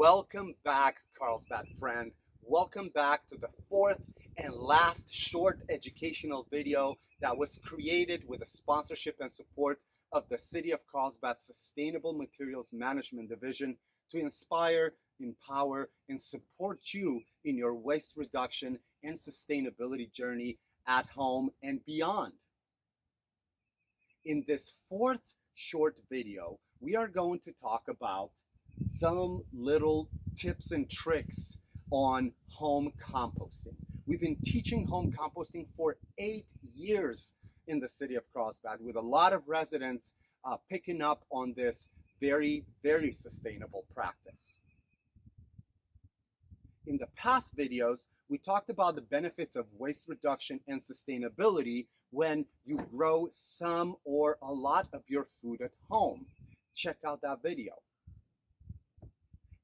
Welcome back, Carlsbad friend. Welcome back to the fourth and last short educational video that was created with the sponsorship and support of the City of Carlsbad Sustainable Materials Management Division to inspire, empower, and support you in your waste reduction and sustainability journey at home and beyond. In this fourth short video, we are going to talk about some little tips and tricks on home composting. We've been teaching home composting for 8 years in the city of Carlsbad, with a lot of residents picking up on this very, very sustainable practice. In the past videos, we talked about the benefits of waste reduction and sustainability when you grow some or a lot of your food at home. Check out that video.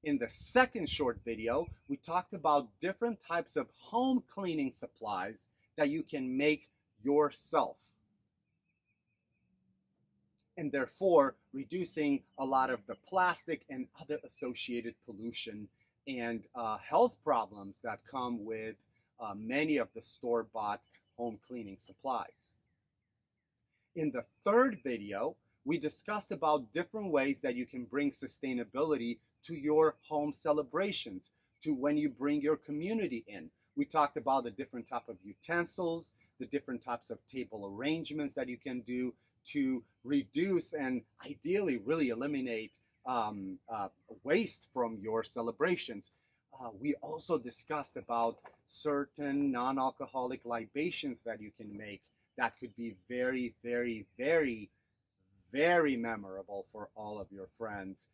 In the second short video, we talked about different types of home cleaning supplies that you can make yourself, and therefore reducing a lot of the plastic and other associated pollution and health problems that come with many of the store-bought home cleaning supplies. In the third video, we discussed about different ways that you can bring sustainability to your home celebrations, to when you bring your community in. We talked about the different type of utensils, the different types of table arrangements that you can do to reduce and ideally really eliminate waste from your celebrations. We also discussed about certain non-alcoholic libations that you can make that could be very, very, very, very memorable for all of your friends,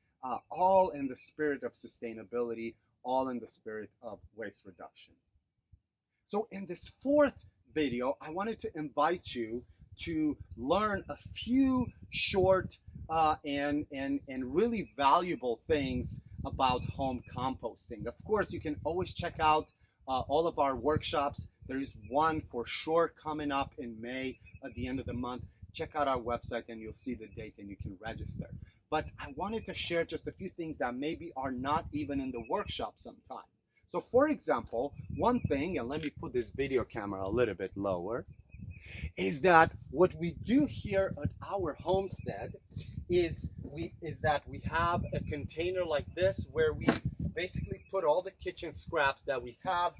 all in the spirit of sustainability, all in the spirit of waste reduction. So in this fourth video, I wanted to invite you to learn a few short and really valuable things about home composting. Of course, you can always check out all of our workshops. There is one for sure coming up in May at the end of the month. Check out our website and you'll see the date and you can register. But I wanted to share just a few things that maybe are not even in the workshop sometime. So for example, one thing, and let me put this video camera a little bit lower, is that what we do here at our homestead is that we have a container like this where we basically put all the kitchen scraps that we have.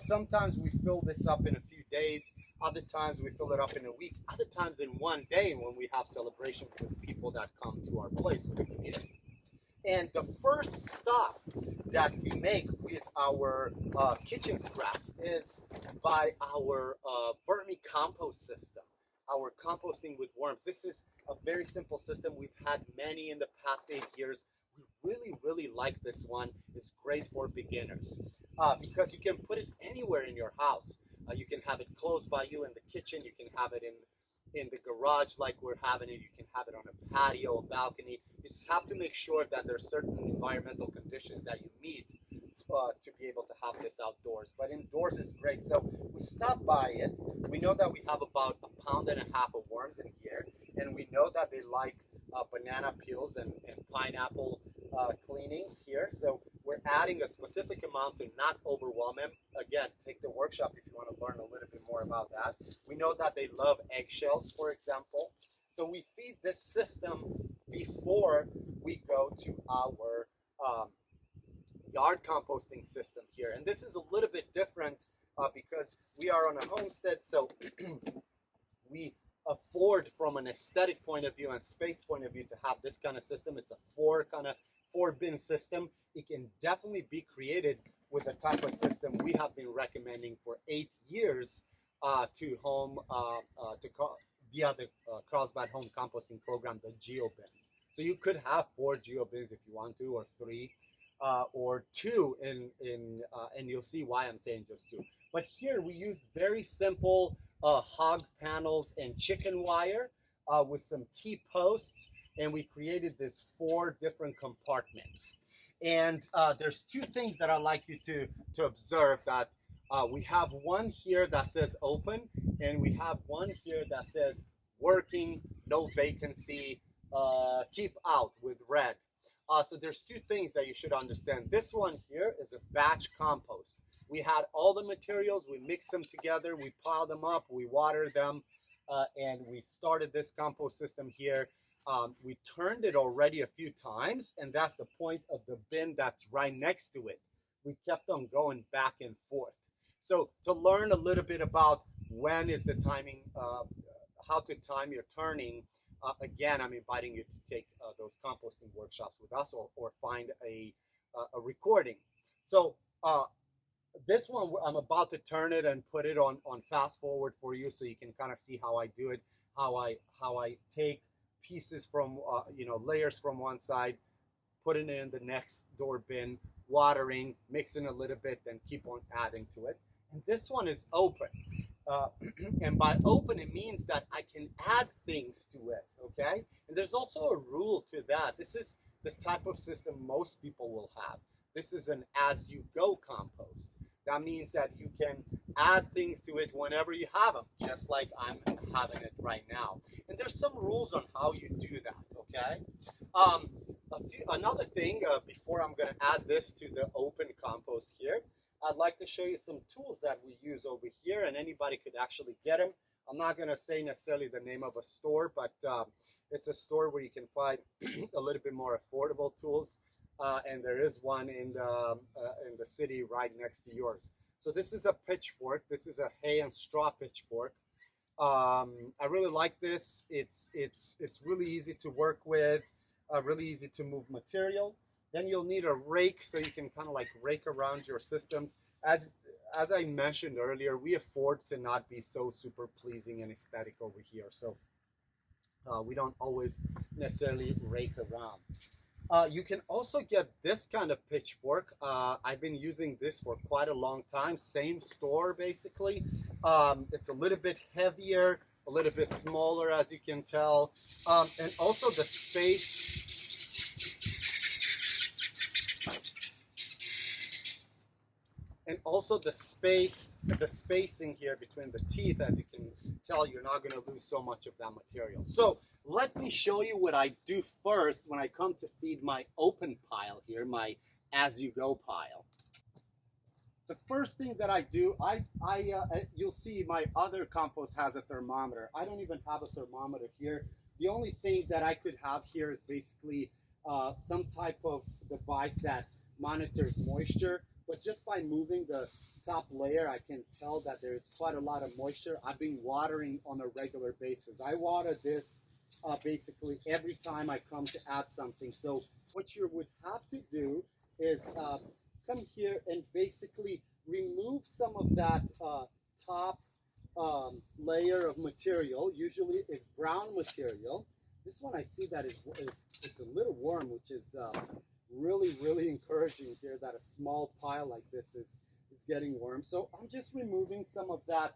Sometimes we fill this up in a few days, other times we fill it up in a week, other times in one day when we have celebrations with people that come to our place with the community. And the first stop that we make with our kitchen scraps is by our vermicompost system, our composting with worms. This is a very simple system. We've had many in the past 8 years. We really, really like this one. It's great for beginners because you can put it anywhere in your house. You can have it close by you in the kitchen. You can have it in the garage like we're having it. You can have it on a patio, a balcony. You just have to make sure that there's certain environmental conditions that you meet to be able to have this outdoors. But indoors is great. So we stop by it. We know that we have about 1.5 pounds of worms in here, and we know that they like banana peels and pineapple cleanings here. So we're adding a specific amount to not overwhelm them. Again, take the workshop if you want to learn a little bit more about that. We know that they love eggshells, for example. So we feed this system before we go to our yard composting system here. And this is a little bit different because we are on a homestead, so we afford from an aesthetic point of view and space point of view to have this kind of system. It's a four bin system. It can definitely be created with the type of system we have been recommending for 8 years via the Carlsbad Home Composting Program, the geo bins. So you could have 4 geo bins if you want to, or 3, or 2, and you'll see why I'm saying just 2. But here we use very simple hog panels and chicken wire with some T-posts, and we created this 4 different compartments. And there's 2 things that I'd like you to observe. That we have one here that says open, and we have one here that says working, no vacancy, keep out with red. So there's two things that you should understand. This one here is a batch compost. We had all the materials, we mixed them together, we piled them up, we watered them, and we started this compost system here. We turned it already a few times, and that's the point of the bin that's right next to it. We kept on going back and forth. So to learn a little bit about when is the timing, how to time your turning, again, I'm inviting you to take those composting workshops with us, or find a recording. So this one, I'm about to turn it and put it on fast forward for you, so you can kind of see how I do it, how I take pieces from layers from one side, putting it in the next door bin, watering, mixing a little bit, then keep on adding to it. And this one is open. And by open, it means that I can add things to it, okay? And there's also a rule to that. This is the type of system most people will have. This is an as-you-go compost. That means that you can add things to it whenever you have them, just like I'm having it right now. And there's some rules on how you do that, okay? Another thing, before I'm going to add this to the open compost here, I'd like to show you some tools that we use over here, and anybody could actually get them. I'm not going to say necessarily the name of a store, but it's a store where you can find a little bit more affordable tools, and there is one in the city right next to yours. So this is a pitchfork. This is a hay and straw pitchfork. I really like this. It's really easy to work with, really easy to move material. Then you'll need a rake, so you can kind of like rake around your systems. As I mentioned earlier, we afford to not be so super pleasing and aesthetic over here, so we don't always necessarily rake around. You can also get this kind of pitchfork. I've been using this for quite a long time. Same store, basically. It's a little bit heavier, a little bit smaller, as you can tell, and also the space. And also the spacing here between the teeth, as you can tell, you're not going to lose so much of that material. So let me show you what I do first when I come to feed my open pile here, my as-you-go pile. The first thing that I do, you'll see my other compost has a thermometer. I don't even have a thermometer here. The only thing that I could have here is basically some type of device that monitors moisture. But just by moving the top layer, I can tell that there's quite a lot of moisture. I've been watering on a regular basis. I water this basically every time I come to add something. So what you would have to do is come here and basically remove some of that top layer of material. Usually is brown material. This one I see that it's a little warm, which is really encouraging here that a small pile like this is getting warm. So I'm just removing some of that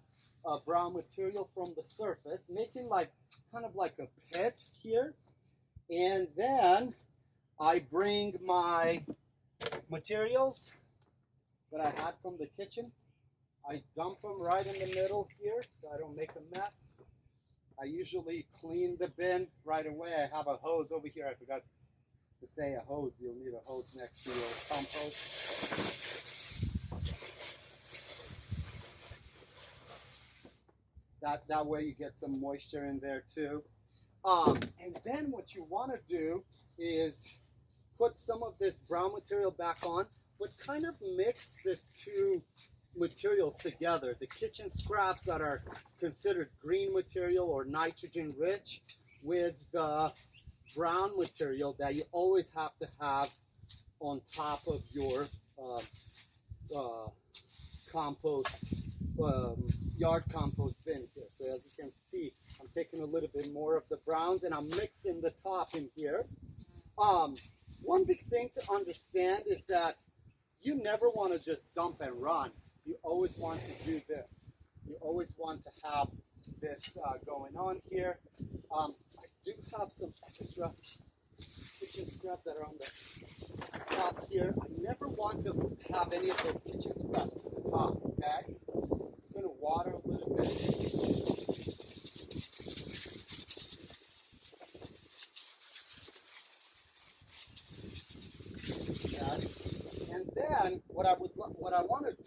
brown material from the surface, making kind of like a pit here. And then I bring my materials that I had from the kitchen. I dump them right in the middle here so I don't make a mess. I usually clean the bin right away. I have a hose over here. I forgot to say a hose. You'll need a hose next to your compost. That way you get some moisture in there too. And then what you want to do is put some of this brown material back on, but kind of mix these two materials together. The kitchen scraps that are considered green material or nitrogen rich with the brown material that you always have to have on top of your compost, yard compost bin here. So as you can see, I'm taking a little bit more of the browns and I'm mixing the top in here. One big thing to understand is that you never want to just dump and run. You always want to do this. You always want to have this going on here. I do have some extra kitchen scraps that are on the top here. I never want to have any of those kitchen scraps at the top, okay? I'm going to water a little bit.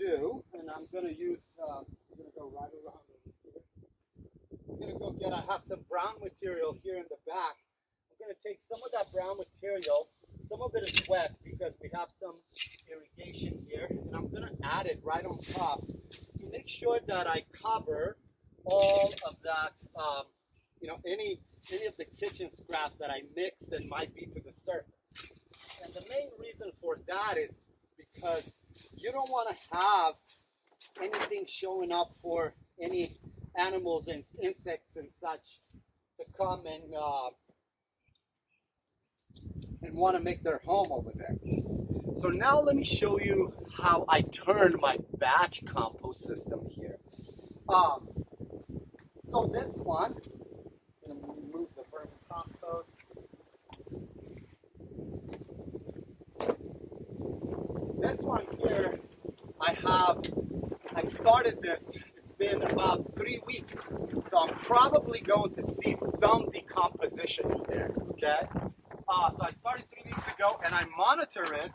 do, and I'm gonna use, I'm gonna go right around over here. I'm gonna go get, I have some brown material here in the back. I'm gonna take some of that brown material. Some of it is wet because we have some irrigation here, and I'm gonna add it right on top to make sure that I cover all of that, you know, any of the kitchen scraps that I mixed and might be to the surface. And the main reason for that is because you don't want to have anything showing up for any animals and insects and such to come and want to make their home over there. So now let me show you how I turned my batch compost system here. So this one, I'm going to remove the vermicompost. This one here, I started this, it's been about 3 weeks. So I'm probably going to see some decomposition in there, okay? So I started 3 weeks ago and I monitor it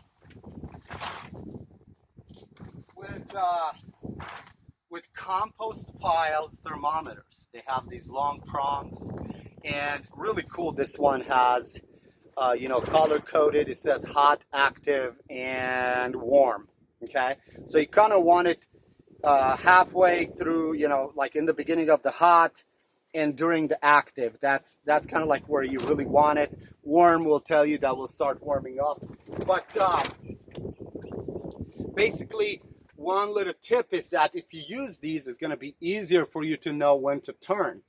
with compost pile thermometers. They have these long prongs and really cool. This one has, you know, color coded. It says hot, active, and warm. Okay, so you kind of want it halfway through, you know, like in the beginning of the hot and during the active. That's kind of like where you really want it. Warm will tell you that will start warming up. But basically, one little tip is that if you use these, it's going to be easier for you to know when to turn.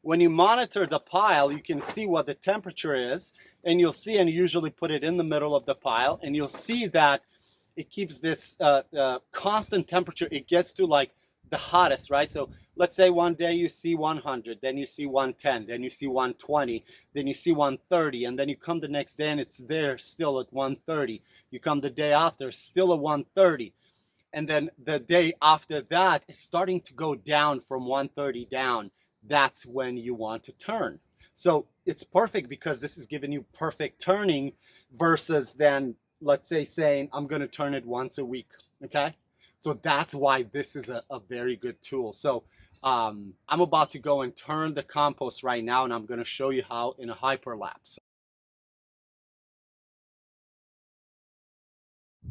When you monitor the pile, you can see what the temperature is, and you'll see, and usually put it in the middle of the pile, and you'll see that it keeps this constant temperature. It gets to like the hottest, right? So let's say one day you see 100, then you see 110, then you see 120, then you see 130, and then you come the next day and it's there still at 130. You come the day after, still at 130. And then the day after that, it's starting to go down from 130 down. That's when you want to turn. So it's perfect because this is giving you perfect turning versus then, let's say, saying, I'm going to turn it once a week. Okay. So that's why this is a very good tool. So I'm about to go and turn the compost right now, and I'm going to show you how in a hyperlapse.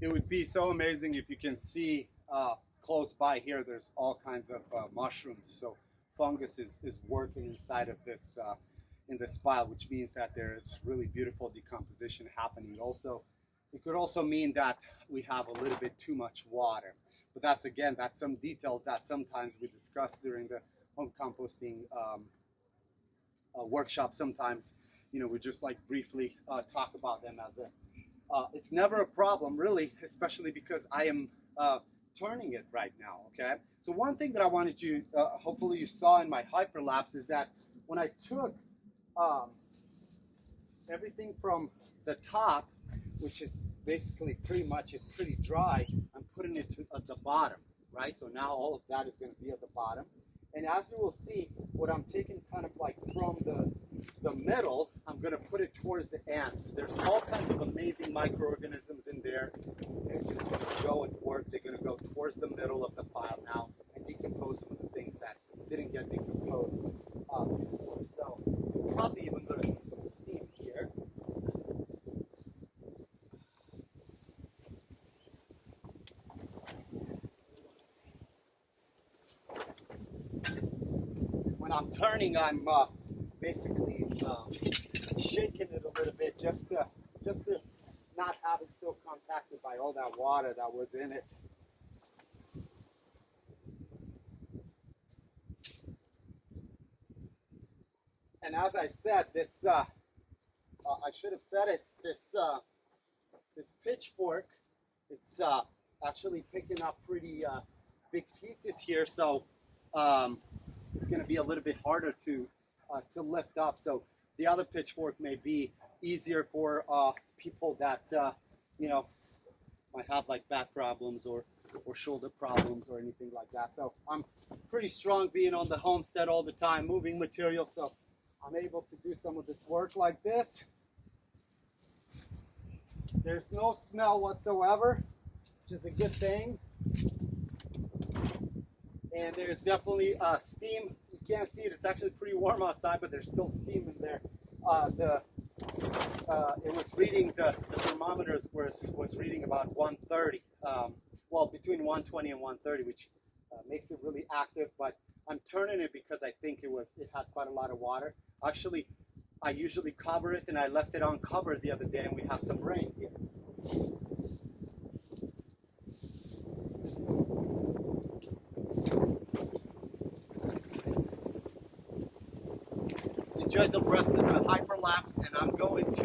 It would be so amazing if you can see close by here, there's all kinds of mushrooms. So fungus is working inside of this, in this pile, which means that there is really beautiful decomposition happening. Also, it could also mean that we have a little bit too much water. But that's, again, that's some details that sometimes we discuss during the home composting workshop. Sometimes, you know, we just like briefly talk about them as a, it's never a problem really, especially because I am turning it right now, okay? So one thing that I wanted you, hopefully you saw in my hyperlapse, is that when I took everything from the top, which is basically pretty much is pretty dry, I'm putting it at the bottom, right? So now all of that is going to be at the bottom. And as you will see, what I'm taking kind of like from the middle, I'm going to put it towards the ends. There's all kinds of amazing microorganisms in there. They're just going to go and work. They're going to go towards the middle of the pile now and decompose some of the things that didn't get decomposed before. So you're probably even going to see some steam here. When I'm turning, I'm basically shaking it a little bit just to not have it so compacted by all that water that was in it. And as I said, this I should have said it. This pitchfork, it's actually picking up pretty big pieces here, so it's going to be a little bit harder to lift up. So the other pitchfork may be easier for people that you know, might have like back problems or shoulder problems or anything like that. So I'm pretty strong being on the homestead all the time, moving material, so I'm able to do some of this work like this. There's no smell whatsoever, which is a good thing. And there's definitely steam. You can't see it. It's actually pretty warm outside, but there's still steam in there. It was reading, the thermometers was reading about 130. Well, between 120 and 130, which makes it really active. But I'm turning it because I think it had quite a lot of water. Actually, I usually cover it, and I left it uncovered the other day, and we had some rain here. Enjoyed the rest of the Hyperlapse, and I'm going to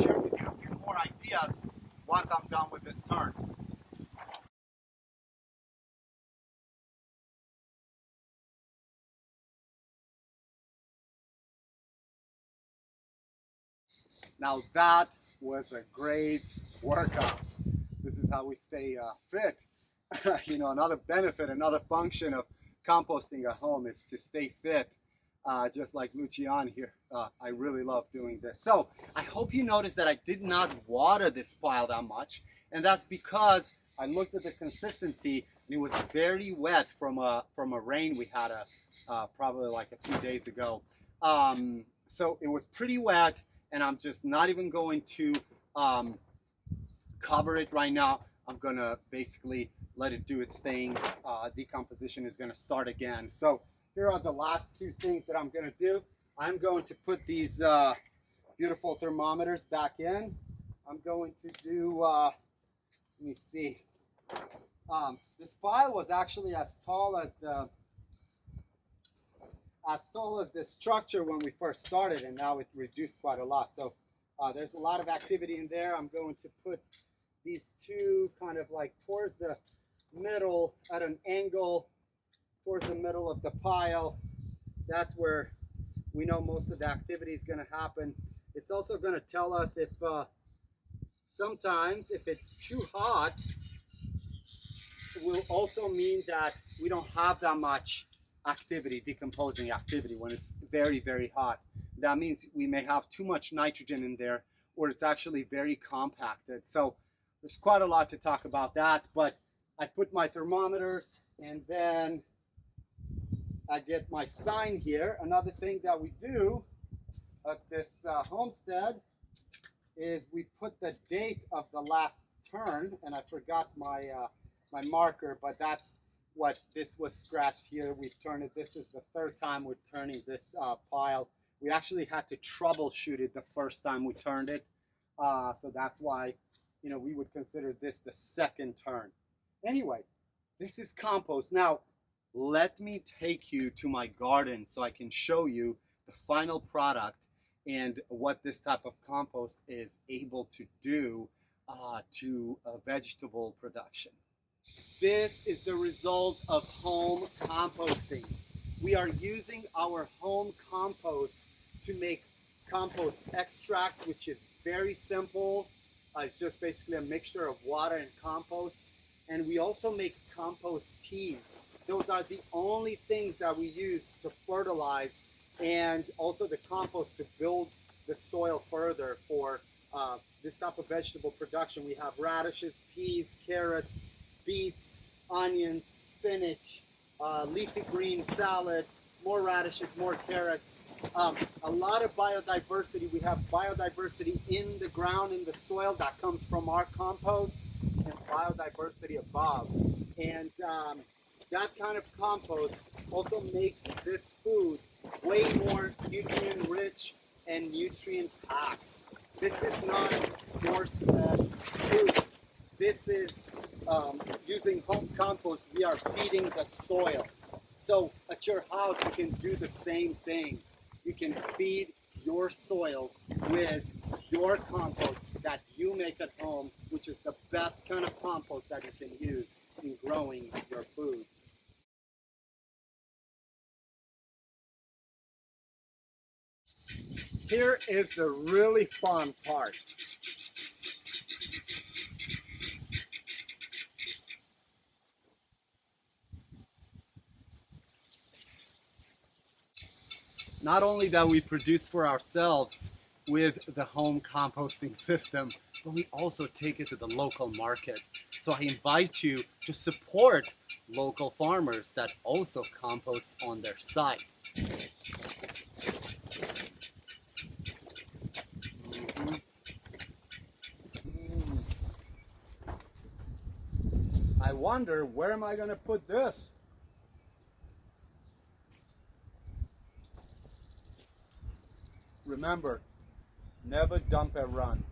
share with you a few more ideas once I'm done with this turn. Now that was a great workout. This is how we stay fit. You know, another benefit, another function of composting at home is to stay fit. Just like Lucian here, I really love doing this. So I hope you noticed that I did not water this pile that much, and that's because I looked at the consistency and it was very wet from a rain we had probably like a few days ago. So it was pretty wet, and I'm just not even going to cover it right now. I'm gonna basically let it do its thing. Decomposition is gonna start again. So here are the last two things that I'm gonna do. I'm going to put these beautiful thermometers back in. I'm going to do, let me see. This pile was actually as tall as the structure when we first started, and now it reduced quite a lot. So there's a lot of activity in there. I'm going to put these two kind of like towards the middle at an angle towards the middle of the pile. That's where we know most of the activity is going to happen. It's also going to tell us if sometimes if it's too hot, it will also mean that we don't have that much activity, decomposing activity, when it's very, very hot. That means we may have too much nitrogen in there, or it's actually very compacted. So there's quite a lot to talk about that, but I put my thermometers, and then I get my sign here. Another thing that we do at this homestead is we put the date of the last turn, and I forgot my my marker, but that's what this was scratched here. We've turned it. This is the third time we're turning this pile. We actually had to troubleshoot it the first time we turned it, so that's why, you know, we would consider this the second turn. Anyway, this is compost. Now let me take you to my garden so I can show you the final product and what this type of compost is able to do to vegetable production. This is the result of home composting. We are using our home compost to make compost extracts, which is very simple. It's just basically a mixture of water and compost. And we also make compost teas. Those are the only things that we use to fertilize, and also the compost to build the soil further for this type of vegetable production. We have radishes, peas, carrots, beets, onions, spinach, leafy green salad, more radishes, more carrots, a lot of biodiversity. We have biodiversity in the ground, in the soil, that comes from our compost, and biodiversity above. And that kind of compost also makes this food way more nutrient rich and nutrient packed. This is not force-fed food. This is using home compost. We are feeding the soil. So at your house, you can do the same thing. You can feed your soil with your compost that you make at home, which is the best kind of compost that you can use in growing your food. Here is the really fun part. Not only that we produce for ourselves with the home composting system, but we also take it to the local market. So I invite you to support local farmers that also compost on their site. Mhm. I wonder, where am I going to put this? Remember, never dump and run.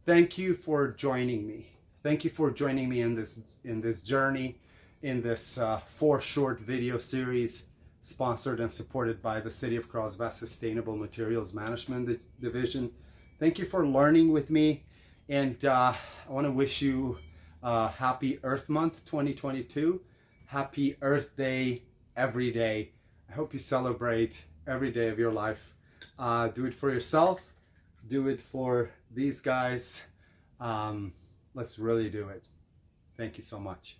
Thank you for joining me. Thank you for joining me in this journey, in this 4 short video series sponsored and supported by the City of Carlsbad Sustainable Materials Management Division. Thank you for learning with me, and I want to wish you happy Earth Month 2022. Happy Earth Day every day. I hope you celebrate every day of your life. Do it for yourself. Do it for these guys. Let's really do it. Thank you so much.